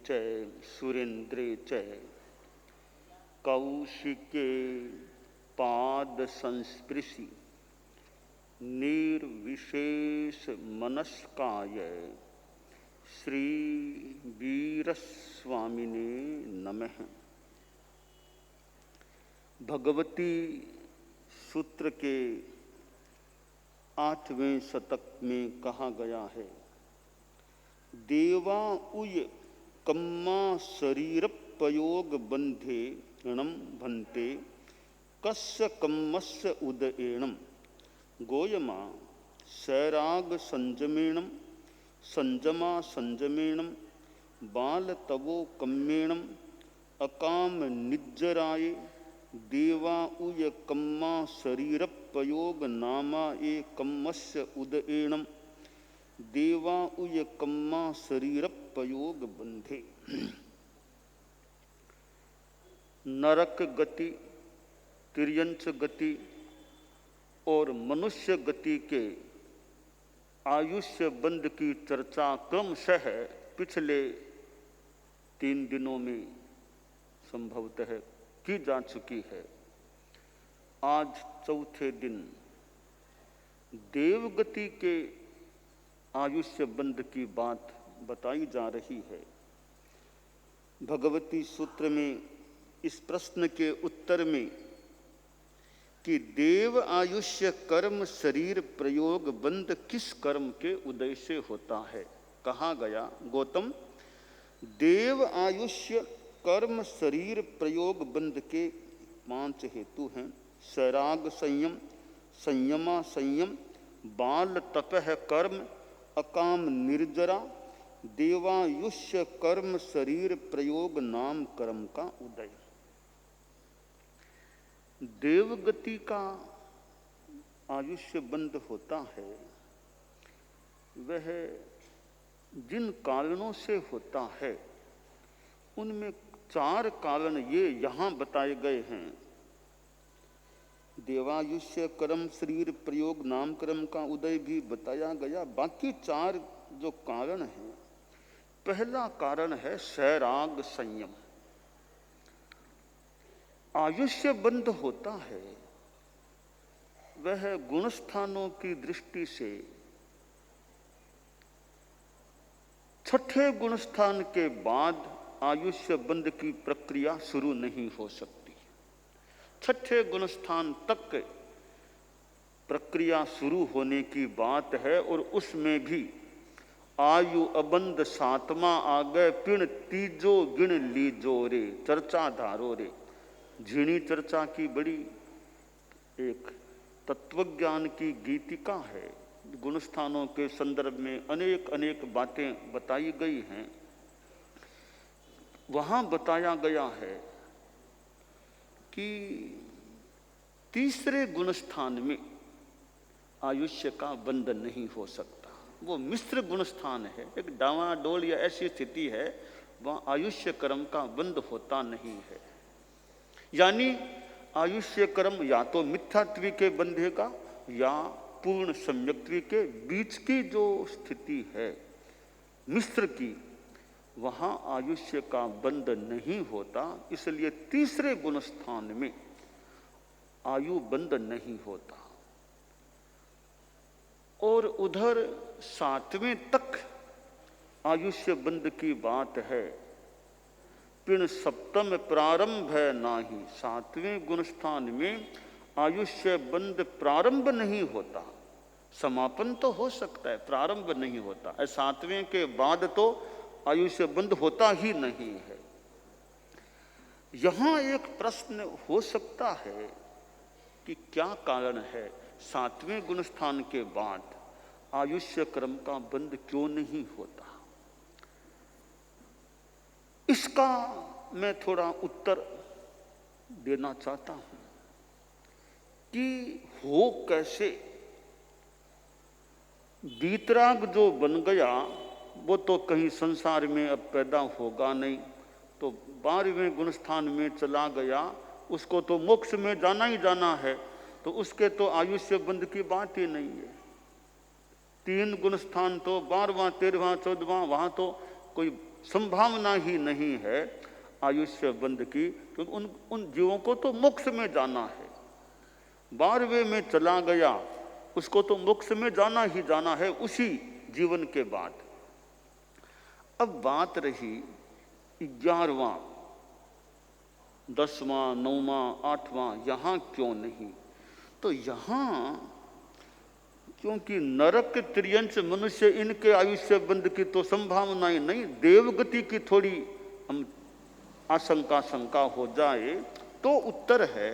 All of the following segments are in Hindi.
च सुरेन्द्रे च कौशिके पाद संस्पृशि निर्विशेष मनस्काय श्री वीरस्वामिने नमः। भगवती सूत्र के 8वें शतक में कहा गया है, देवा उय कम्मा शरीर पयोग बंधे णम भन्ते कस्य कम्मस्य उदएणम गोयमा सैराग संजमेणम संजमा संजमेणम बाल तवो कम्मेणम अकाम निज्जराय देवा उय कम्मा शरीर पयोग नामा ए कम्मस्य उदएणम देवा उय कम्मा शरीर पयोग बंधे। नरक गति, तिर्यंच गति और मनुष्य गति के आयुष्य बंध की चर्चा क्रमशः पिछले 3 दिनों में संभवतः की जा चुकी है। आज चौथे दिन देवगति के आयुष्य बंध की बात बताई जा रही है। भगवती सूत्र में इस प्रश्न के उत्तर में कि देव आयुष्य कर्म शरीर प्रयोग बंध किस कर्म के उदय से होता है कहा गया, गौतम देव आयुष्य कर्म शरीर प्रयोग बंध के 5 हेतु हैं। सैराग संयम, संयमा संयम, बाल तपह कर्म, अकाम निर्जरा, देवायुष्य कर्म शरीर प्रयोग नाम कर्म का उदय। देवगति का आयुष्य बंध होता है, वह जिन कारणों से होता है उनमें 4 कारण ये यहाँ बताए गए हैं। देवायुष्य कर्म शरीर प्रयोग नाम कर्म का उदय भी बताया गया। बाकी 4 जो कारण हैं, पहला कारण है सैराग संयम। आयुष्य बंध होता है वह गुणस्थानों की दृष्टि से 6ठे गुणस्थान के बाद आयुष्य बंध की प्रक्रिया शुरू नहीं हो सकती। 6ठे गुणस्थान तक प्रक्रिया शुरू होने की बात है और उसमें भी आयु अबंध 7वां आ गए, पिण तीजो गिण लीजो रे, चर्चा धारो रे। झीणी चर्चा की बड़ी एक तत्वज्ञान की गीतिका है। गुणस्थानों के संदर्भ में अनेक अनेक बातें बताई गई हैं। वहाँ बताया गया है कि तीसरे गुणस्थान में आयुष्य का बंध नहीं हो सकता। वो मिश्र गुणस्थान है, एक डावाडोल या ऐसी स्थिति है, वहाँ आयुष्य कर्म का बंध होता नहीं है। यानी आयुष्य कर्म या तो मिथ्यात्व के बंधेगा या पूर्ण सम्यक्त्व के बीच की जो स्थिति है मिश्र की, वहाँ आयुष्य का बंध नहीं होता। इसलिए तीसरे गुणस्थान में आयु बंध नहीं होता। और उधर 7वें तक आयुष्य बंध की बात है। पिण सप्तम प्रारंभ है नाही, 7वें गुणस्थान में आयुष्य बंध प्रारंभ नहीं होता। समापन तो हो सकता है, प्रारंभ नहीं होता। 7वें के बाद तो आयुष्य बंध होता ही नहीं है। यहाँ एक प्रश्न हो सकता है कि क्या कारण है 7वें गुणस्थान के बाद आयुष्य क्रम का बंध क्यों नहीं होता। इसका मैं थोड़ा उत्तर देना चाहता हूं कि हो कैसे। वीतराग जो बन गया वो तो कहीं संसार में अब पैदा होगा नहीं, तो 12वें गुणस्थान में चला गया, उसको तो मोक्ष में जाना ही जाना है, तो उसके तो आयुष्य बंध की बात ही नहीं है। 3 गुणस्थान तो 12वां 13वां 14वां, वहां तो कोई संभावना ही नहीं है आयुष्य बंध की, क्योंकि उन जीवों को तो मोक्ष में जाना है। 12वें में चला गया, उसको तो मोक्ष में जाना ही जाना है उसी जीवन के बाद। अब बात रही 11वां, 10वां, 9वां, 8वां, यहां क्यों नहीं? तो यहां क्योंकि नरक, त्रियंश, मनुष्य, इनके आयुष्य बंध की तो संभावनाएं नहीं, देवगति की थोड़ी हम आशंका शंका हो जाए तो उत्तर है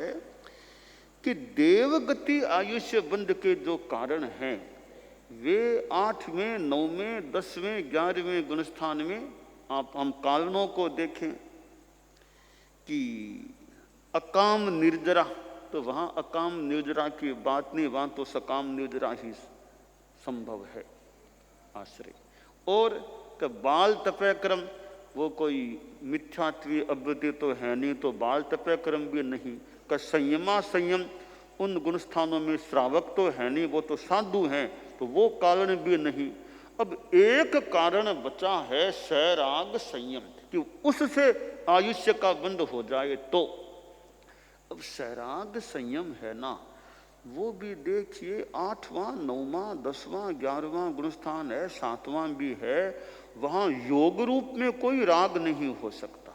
कि देवगति आयुष्य बंध के जो कारण हैं वे 8वें, 9वें, 10वें, 11वें गुणस्थान में आप हम कारणों को देखें कि अकाम निर्जरा, तो वहां अकाम निर्जरा की बात नहीं, वहां तो सकाम निर्जरा ही संभव है आश्रय। और बाल तपय क्रम, वो कोई मिथ्यात्वी अवृत्ति तो है नहीं, तो बाल तपय क्रम भी नहीं। का संयमा संयम, उन गुणस्थानों में श्रावक तो है नहीं, वो तो साधु हैं, तो वो कारण भी नहीं। अब एक कारण बचा है सैराग संयम, कि उससे आयुष्य का बंध हो जाए। तो अब सैराग संयम है ना, वो भी देखिए 8वां, 9वां, 10वां, 11वां गुणस्थान है, 7वां भी है, वहां योग रूप में कोई राग नहीं हो सकता।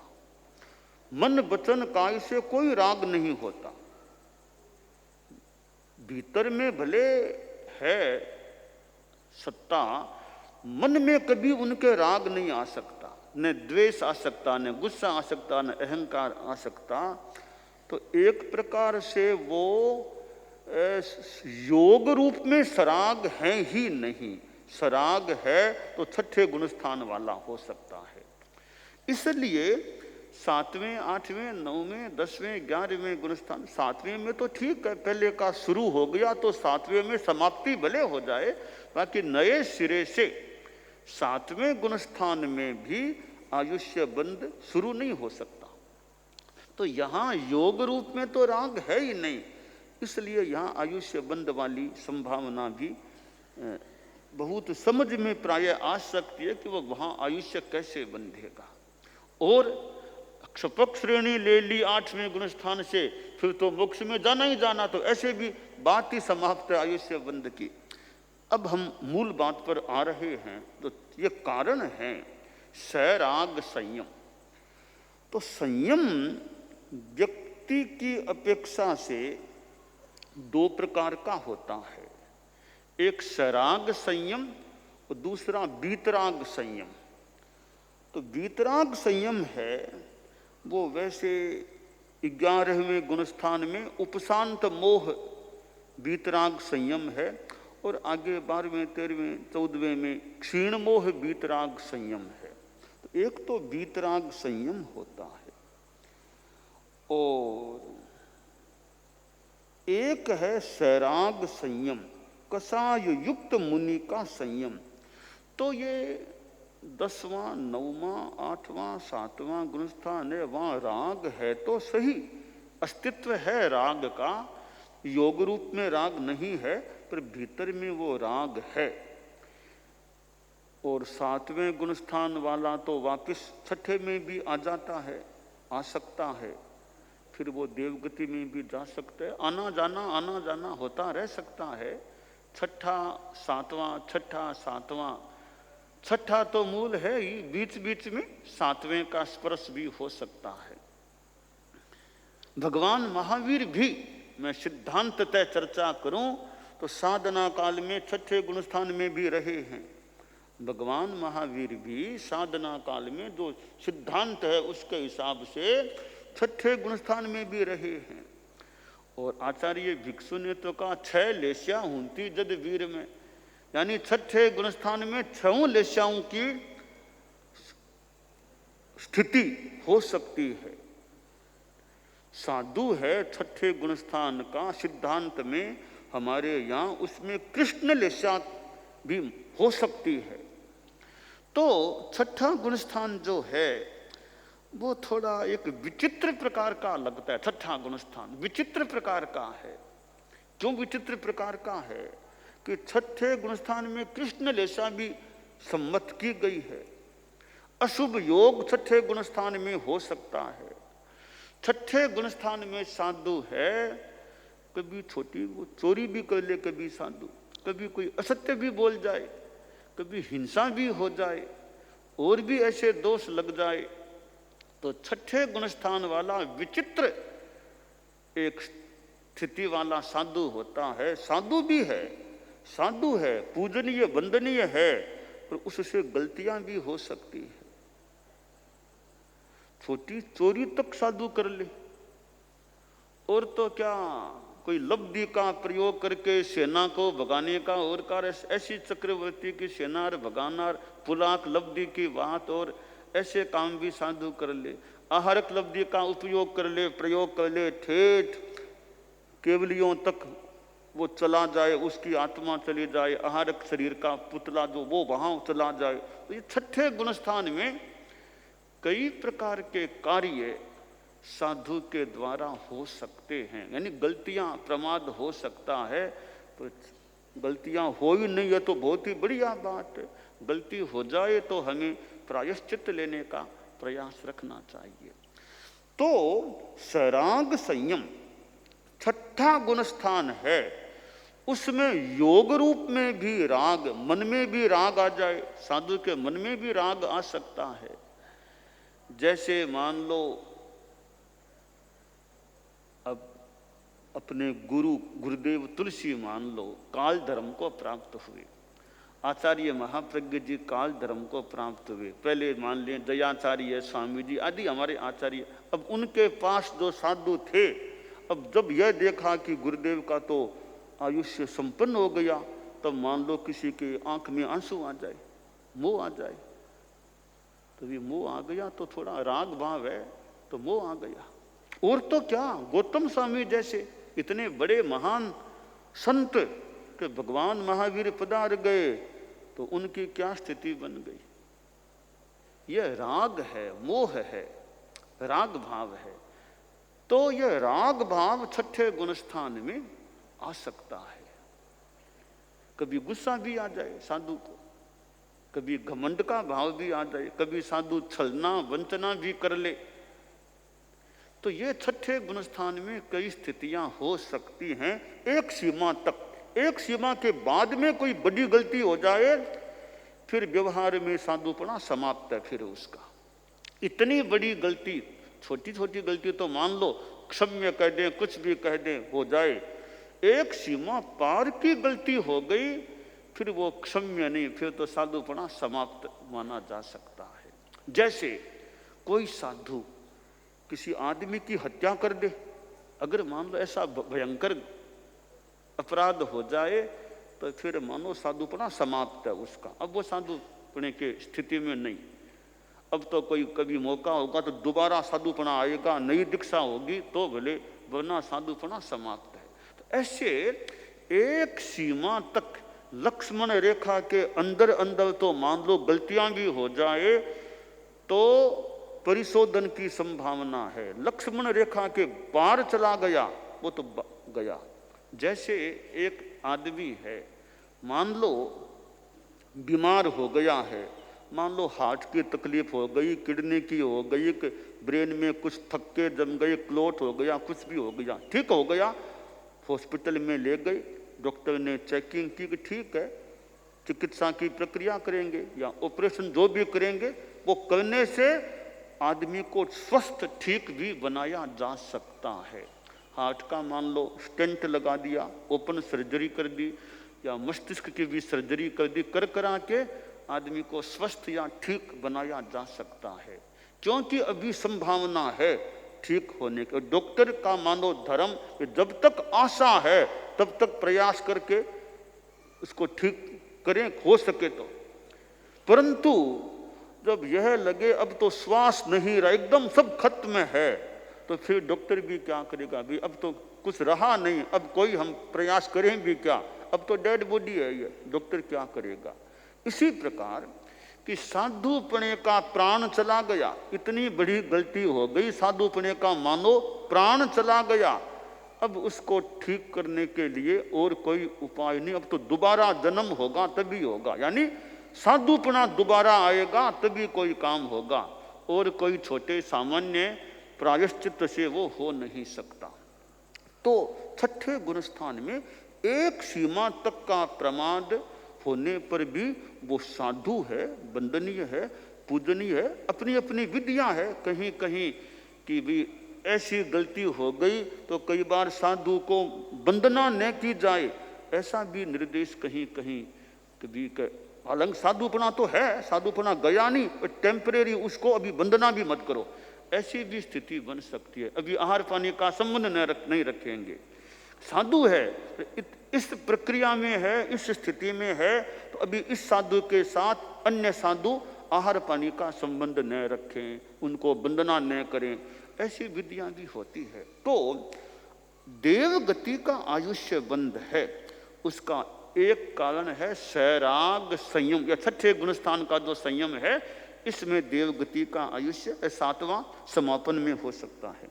मन वचन काय से कोई राग नहीं होता। भीतर में भले है सत्ता, मन में कभी उनके राग नहीं आ सकता, न द्वेष आ सकता, न गुस्सा आ सकता, न अहंकार आ सकता। तो एक प्रकार से वो योग रूप में सराग है ही नहीं। सराग है तो 6ठे गुणस्थान वाला हो सकता है। इसलिए 7वें, 8वें, 9वें, 10वें, 11वें गुणस्थान, 7वें में तो ठीक है, पहले का शुरू हो गया तो 7वें में समाप्ति भले हो जाए, बाकी नए सिरे से 7वें गुणस्थान में भी आयुष्य बंध शुरू नहीं हो सकता। तो यहां योग रूप में तो राग है ही नहीं, इसलिए यहां आयुष्य बंध वाली संभावना भी बहुत समझ में प्राय आ सकती है कि वह वहां आयुष्य कैसे बंधेगा। और क्षपक श्रेणी ले ली 8वें गुणस्थान से, फिर तो मोक्ष में जाना ही जाना, तो ऐसे भी बात ही समाप्त है आयुष्य बंध की। अब हम मूल बात पर आ रहे हैं, तो ये कारण है सैराग संयम। तो संयम व्यक्ति की अपेक्षा से 2 प्रकार का होता है, एक सैराग संयम और दूसरा वीतराग संयम। तो वीतराग संयम है वो वैसे 11वें गुणस्थान में उपशांत मोह वीतराग संयम है, और आगे 12वें, 13वें, 14वें में क्षीण मोह वीतराग संयम है। तो एक तो वीतराग संयम होता है और एक है सैराग संयम, कषाय युक्त मुनि का संयम। तो ये 10वां, 9वां, 8वां, 7वां गुणस्थान है, वहां राग है तो सही, अस्तित्व है राग का, योग रूप में राग नहीं है, पर भीतर में वो राग है। और 7वें गुणस्थान वाला तो वापस 6ठे में भी आ जाता है, आ सकता है, फिर वो देवगति में भी जा सकते हैं, आना जाना होता रह सकता है। 6ठा, 7वां, 6ठा, 7वां, 6ठा तो मूल है ही, बीच बीच में 7वें का स्पर्श भी हो सकता है। भगवान महावीर भी, मैं सिद्धांत तय चर्चा करूं तो साधना काल में 6ठे गुणस्थान में भी रहे हैं। भगवान महावीर भी साधना काल में जो सिद्धांत है उसके हिसाब से 6ठे गुणस्थान में भी रहे हैं। और आचार्य भिक्षु ने तो कहा 6 लेस्या हुंती जद वीर में, यानी 6ठे गुणस्थान में 6 लेस्याओं की स्थिति हो सकती है। साधु है 6ठे गुणस्थान का सिद्धांत में हमारे यहाँ, उसमें कृष्ण लेस्या भी हो सकती है। तो 6ठा गुणस्थान जो है वो थोड़ा एक विचित्र प्रकार का लगता है। 6ठा गुणस्थान विचित्र प्रकार का है। क्यों विचित्र प्रकार का है? कि 6ठे गुणस्थान में कृष्ण लेशा भी सम्मत की गई है। अशुभ योग छठे गुण स्थान में हो सकता है। छठे गुण स्थान में साधु है, कभी छोटी वो चोरी भी कर ले, कभी साधु, कभी कोई असत्य भी बोल जाए, कभी हिंसा भी हो जाए, और भी ऐसे दोष लग जाए, तो छठे गुण स्थान वाला विचित्र एक स्थिति वाला साधु होता है। साधु भी है, साधु है, पूजनीय वंदनीय है, पर उससे गलतियां भी हो सकती है। छोटी चोरी तक साधु कर ले, और तो क्या कोई लब्धि का प्रयोग करके सेना को भगाने का, और कार ऐसी चक्रवर्ती की सेना और भगाना, पुलाक लब्धि की बात, और ऐसे काम भी साधु कर ले। आहारक लब्धि का उपयोग कर ले, प्रयोग कर ले, ठेठ केवलियों तक वो चला जाए, उसकी आत्मा चली जाए, आहारक शरीर का पुतला जो वो वहां चला जाए। तो ये छठे गुण स्थान में कई प्रकार के कार्य साधु के द्वारा हो सकते हैं, यानी गलतियां प्रमाद हो सकता है। तो गलतियां हो ही नहीं है तो बहुत ही बढ़िया बात है, गलती हो जाए तो हमें प्रायश्चित लेने का प्रयास रखना चाहिए। तो सराग संयम छठा गुण स्थान है, उसमें योग रूप में भी राग, मन में भी राग आ जाए, साधु के मन में भी राग आ सकता है। जैसे मान लो अब अपने गुरुदेव तुलसी मान लो काल धर्म को प्राप्त हुए, आचार्य महाप्रज्ञ जी काल धर्म को प्राप्त हुए, पहले मान लें दयाचार्य स्वामी जी आदि हमारे आचार्य। अब उनके पास जो साधु थे, अब जब यह देखा कि गुरुदेव का तो आयुष्य संपन्न हो गया, तब मान लो किसी के आंख में आंसू आ जाए, मोह आ जाए, तो ये मोह आ गया तो थोड़ा राग भाव है तो मोह आ गया। और तो क्या, गौतम स्वामी जैसे इतने बड़े महान संत के भगवान महावीर पधार गए तो उनकी क्या स्थिति बन गई। यह राग है, मोह है, राग भाव है। तो यह राग भाव छठे गुण स्थान में आ सकता है। कभी गुस्सा भी आ जाए साधु को, कभी घमंड का भाव भी आ जाए, कभी साधु छलना वंचना भी कर ले। तो ये छठे गुण स्थान में कई स्थितियां हो सकती हैं, एक सीमा तक। एक सीमा के बाद में कोई बड़ी गलती हो जाए, फिर व्यवहार में साधुपना समाप्त है। फिर उसका इतनी बड़ी गलती, छोटी छोटी गलती तो मान लो क्षम्य कह दें, कुछ भी कह दें, हो जाए। एक सीमा पार की गलती हो गई, फिर वो क्षम्य नहीं, फिर तो साधुपना समाप्त माना जा सकता है। जैसे कोई साधु किसी आदमी की हत्या कर दे, अगर मान लो ऐसा भयंकर अपराध हो जाए, तो फिर मानो साधुपना समाप्त है उसका। अब वो साधुपने के स्थिति में नहीं। अब तो कोई कभी मौका होगा तो दोबारा साधुपना आएगा, नई दीक्षा होगी तो भले, वरना साधुपना समाप्त है। तो ऐसे एक सीमा तक लक्ष्मण रेखा के अंदर अंदर तो मान लो गलतियां भी हो जाए तो परिशोधन की संभावना है। लक्ष्मण रेखा के पार चला गया वो तो गया। जैसे एक आदमी है, मान लो बीमार हो गया है, मान लो हार्ट की तकलीफ हो गई, किडनी की हो गई, ब्रेन में कुछ थक्के जम गए, क्लोट हो गया, कुछ भी हो गया, ठीक हो गया, हॉस्पिटल में ले गए, डॉक्टर ने चेकिंग की कि ठीक है, चिकित्सा की प्रक्रिया करेंगे या ऑपरेशन जो भी करेंगे वो करने से आदमी को स्वस्थ ठीक भी बनाया जा सकता है। हार्ट का मान लो स्टेंट लगा दिया, ओपन सर्जरी कर दी, या मस्तिष्क की भी सर्जरी कर दी, कर करा के आदमी को स्वस्थ या ठीक बनाया जा सकता है, क्योंकि अभी संभावना है ठीक होने के। डॉक्टर का मानो धर्म, जब तक आशा है तब तक प्रयास करके उसको ठीक करें, हो सके तो। परंतु जब यह लगे अब तो श्वास नहीं रहा, एकदम सब खत्म है, तो फिर डॉक्टर भी क्या करेगा, भी अब तो कुछ रहा नहीं, अब कोई हम प्रयास करें भी क्या, अब तो डेड बॉडी है ये, डॉक्टर क्या करेगा। इसी प्रकार कि साधुपने का प्राण चला गया, इतनी बड़ी गलती हो गई, साधुपने का मानो प्राण चला गया, अब उसको ठीक करने के लिए और कोई उपाय नहीं, अब तो दोबारा जन्म होगा तभी होगा। यानी साधुपना दोबारा आएगा तभी कोई काम होगा, और कोई छोटे सामान्य प्रायश्चित से वो हो नहीं सकता। तो छठे गुणस्थान में एक सीमा तक का प्रमाद होने पर भी वो साधु है, वंदनीय है, पूजनीय है, अपनी अपनी विद्या है। कहीं कहीं की भी ऐसी गलती हो गई तो कई बार साधु को वंदना न की जाए, ऐसा भी निर्देश कहीं कहीं कभी हालांकि साधुपना तो है, साधुपना गया नहीं, टेम्परेरी, उसको अभी वंदना भी मत करो, ऐसी भी स्थिति बन सकती है। अभी आहार पानी का संबंध नहीं रखेंगे, साधु है, इस प्रक्रिया में है, इस स्थिति में है, तो अभी इस साधु के साथ अन्य साधु आहार पानी का संबंध न रखें, उनको वंदना न करें, ऐसी विधियां भी होती है। तो देवगति का आयुष्य बंध है, उसका एक कारण है सैराग संयम, या छठे गुणस्थान का जो संयम है, इसमें देवगति का आयुष्य सातवां समापन में हो सकता है।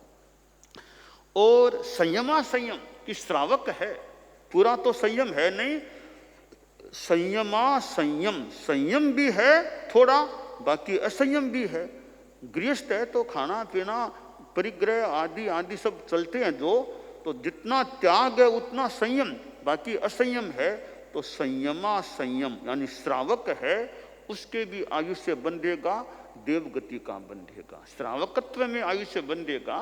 और संयमा संयम की श्रावक है, पूरा तो संयम है नहीं, संयमा संयम, संयम भी है थोड़ा, बाकी असंयम भी है। गृहस्थ है तो खाना पीना परिग्रह आदि आदि सब चलते हैं जो, तो जितना त्याग है उतना संयम, बाकी असंयम है। तो संयमा संयम यानी श्रावक है, उसके भी आयुष्य बंधेगा, देवगति का बंधेगा। श्रावकत्व में आयुष्य बंधेगा,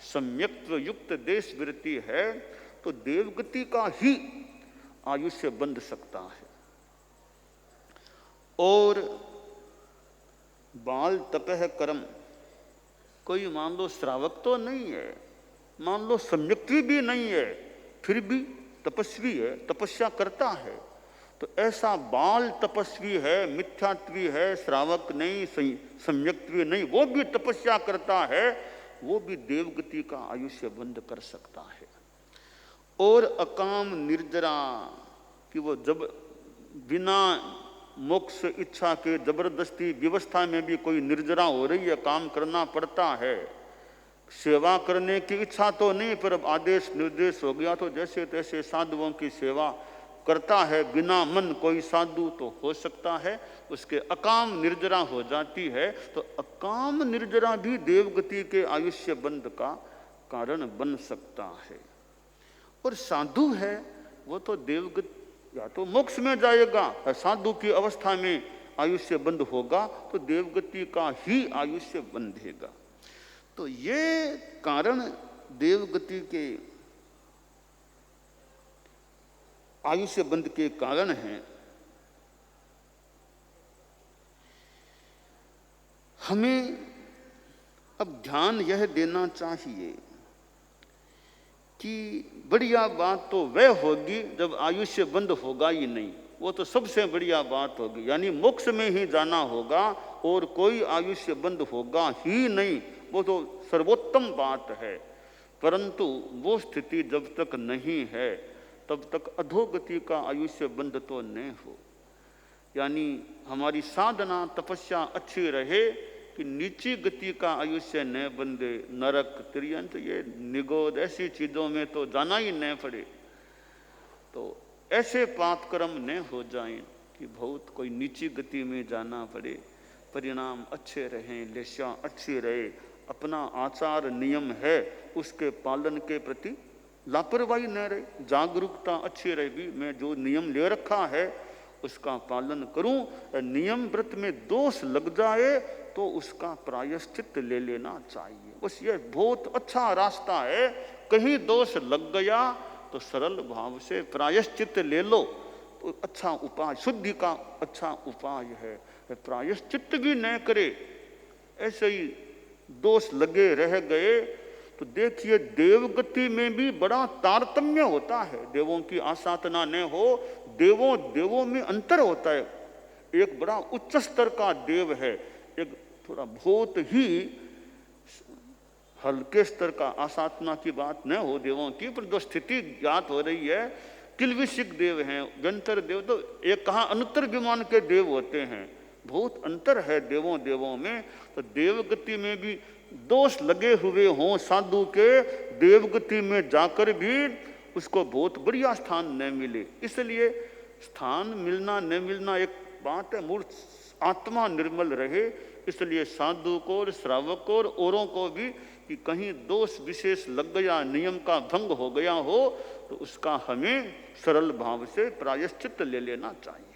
सम्यक्त्व युक्त देश वृत्ति है तो देवगति का ही आयुष्य बंध सकता है। और बाल तपह कर्म, कोई मान लो श्रावक तो नहीं है, मान लो सम्यक्त्वी भी नहीं है, फिर भी तपस्वी है, तपस्या करता है, तो ऐसा बाल तपस्वी है, मिथ्यात्वी है, श्रावक नहीं, सम्यक्त्वी नहीं, वो भी तपस्या करता है, वो भी देवगति का आयुष्य बंद कर सकता है। और अकाम निर्जरा कि वो जब बिना मोक्ष इच्छा के जबरदस्ती व्यवस्था में भी कोई निर्जरा हो रही है, काम करना पड़ता है, सेवा करने की इच्छा तो नहीं, पर अब आदेश निर्देश हो गया तो जैसे तैसे साधुओं की सेवा करता है, बिना मन कोई साधु तो हो सकता है, उसके अकाम निर्जरा हो जाती है। तो अकाम निर्जरा भी देवगति के आयुष्य बंध का कारण बन सकता है। और साधु है वो तो देवगति या तो मोक्ष में जाएगा, साधु की अवस्था में आयुष्य बंध होगा तो देवगति का ही आयुष्य बंधेगा। तो ये कारण देवगति के आयुष्य बंध के कारण हैं। हमें अब ध्यान यह देना चाहिए कि बढ़िया बात तो वह होगी जब आयुष्य बंध होगा ही नहीं, वो तो सबसे बढ़िया बात होगी, यानी मोक्ष में ही जाना होगा और कोई आयुष्य बंध होगा ही नहीं, वो तो सर्वोत्तम बात है। परंतु वो स्थिति जब तक नहीं है तब तक अधोगति का आयुष्य बंध तो नहीं हो, यानी हमारी साधना तपस्या अच्छी रहे कि नीची गति का आयुष्य न बंधे, नरक त्रियंत ये निगोद ऐसी चीजों में तो जाना ही न पड़े, तो ऐसे पाप कर्म न हो जाएं कि बहुत कोई नीची गति में जाना पड़े, परिणाम अच्छे रहें, लेशा अच्छी रहे, अपना आचार नियम है उसके पालन के प्रति लापरवाही न रहे, जागरूकता अच्छी रहेगी, मैं जो नियम ले रखा है उसका पालन करूं, नियम व्रत में दोष लग जाए तो उसका प्रायश्चित ले लेना चाहिए। बस ये बहुत अच्छा रास्ता है, कहीं दोष लग गया तो सरल भाव से प्रायश्चित ले लो, तो अच्छा उपाय, शुद्धि का अच्छा उपाय है। प्रायश्चित भी न करे, ऐसे ही दोष लगे रह गए तो देखिए देवगति में भी बड़ा तारतम्य होता है, देवों की आसाधना न हो, देवों में अंतर होता है। एक बड़ा उच्च स्तर का देव है, एक थोड़ा बहुत ही हल्के स्तर का, आसाधना की बात न हो देवों की, पर जो स्थिति ज्ञात हो रही है, किल्विषिक देव हैं, व्यंतर देव, तो एक कहा अनुत्तर विमान के देव होते हैं, बहुत अंतर है देवों में। तो देवगति में भी दोष लगे हुए हों साधु के, देवगति में जाकर भी उसको बहुत बढ़िया स्थान न मिले, इसलिए स्थान मिलना न मिलना एक बात है, मूल आत्मा निर्मल रहे। इसलिए साधु को और श्रावक को और औरों को भी कि कहीं दोष विशेष लग गया, नियम का भंग हो गया हो, तो उसका हमें सरल भाव से प्रायश्चित ले लेना चाहिए।